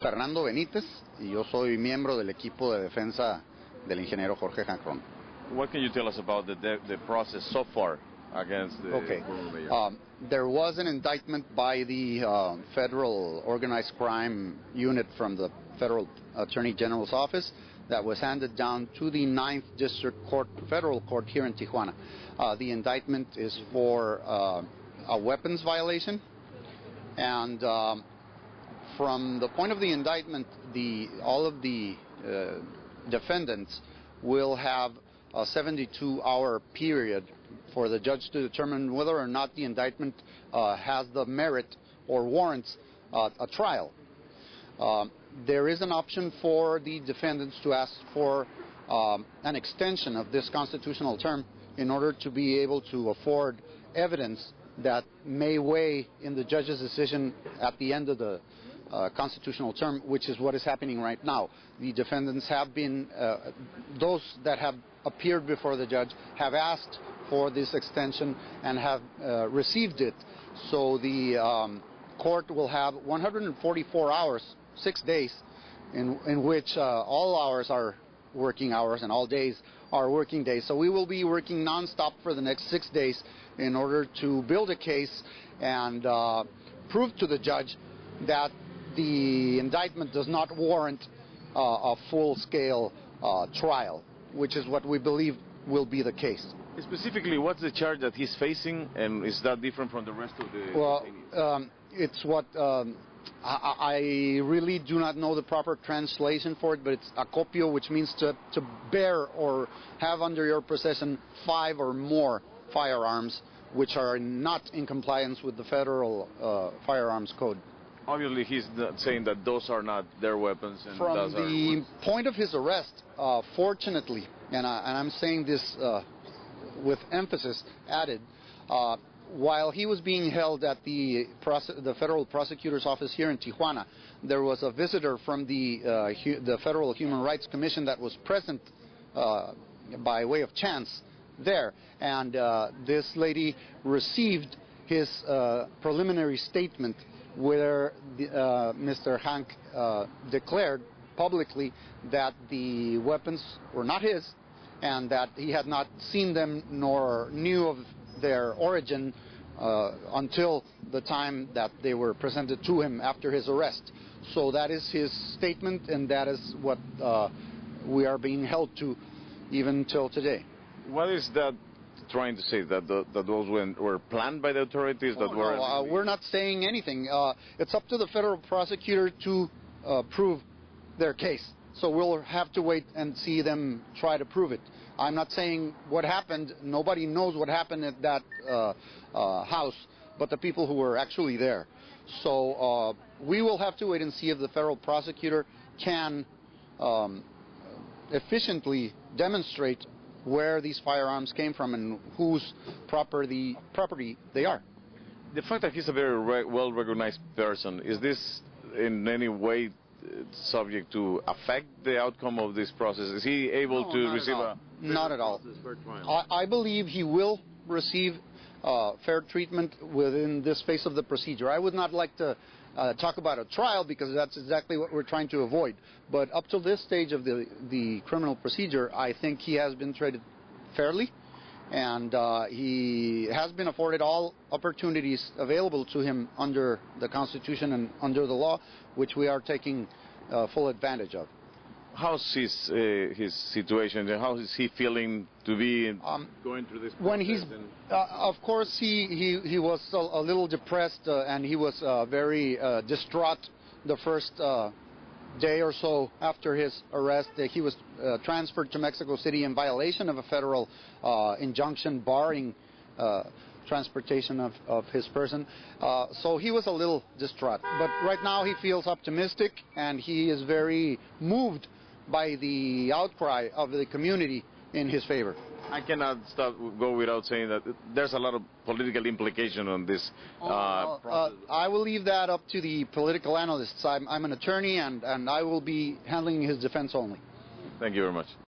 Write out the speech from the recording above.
Fernando Benítez y yo soy miembro del equipo de defensa del ingeniero Jorge. What can you tell us about the process so far against the former mayor? There was an indictment by the Federal Organized Crime Unit from the Federal Attorney General's office that was handed down to the 9th District Court, Federal Court here in Tijuana. The indictment is for a weapons violation, and from the point of the indictment, all of the defendants will have a 72-hour period for the judge to determine whether or not the indictment has the merit or warrants a trial. There is an option for the defendants to ask for an extension of this constitutional term in order to be able to afford evidence that may weigh in the judge's decision at the end of the constitutional term, which is what is happening right now. The defendants have been, those that have appeared before the judge have asked for this extension and have received it. So the court will have 144 hours, 6 days, in which all hours are working hours and all days are working days. So we will be working non-stop for the next 6 days in order to build a case and prove to the judge that the indictment does not warrant a full-scale trial, which is what we believe will be the case. Specifically, what's the charge that he's facing, and is that different from the rest of the... Well, it's what... I really do not know the proper translation for it, but it's acopio, which means to bear or have under your possession 5 or more firearms, which are not in compliance with the federal firearms code. Obviously, he's not saying that those are not their weapons. And from those the point of his arrest, fortunately, and I'm saying this with emphasis added, while he was being held at the federal prosecutor's office here in Tijuana, there was a visitor from the Federal Human Rights Commission that was present by way of chance there, and this lady received his preliminary statement where Mr. Hank declared publicly that the weapons were not his and that he had not seen them nor knew of their origin until the time that they were presented to him after his arrest. So that is his statement, and that is what we are being held to even till today. What is that trying to say, that those were planned by the authorities? No, we're not saying anything. It's up to the federal prosecutor to prove their case. So we'll have to wait and see them try to prove it. I'm not saying what happened. Nobody knows what happened at that house but the people who were actually there. So we will have to wait and see if the federal prosecutor can efficiently demonstrate where these firearms came from and whose property they are. The fact that he's a very well-recognized person, is this in any way subject to affect the outcome of this process? Is he able to receive a... Not at all. I believe he will receive fair treatment within this phase of the procedure. I would not like to talk about a trial because that's exactly what we're trying to avoid. But up to this stage of the criminal procedure, I think he has been treated fairly, and he has been afforded all opportunities available to him under the Constitution and under the law, which we are taking full advantage of. How's his situation? How is he feeling to be going through this process? When he's, of course, he was a little depressed and he was very distraught the first day or so after his arrest. He was transferred to Mexico City in violation of a federal injunction barring transportation of his person. So he was a little distraught. But right now he feels optimistic and he is very moved by the outcry of the community in his favor. I cannot go without saying that there's a lot of political implication on this process. I will leave that up to the political analysts. I'm an attorney and I will be handling his defense only. Thank you very much.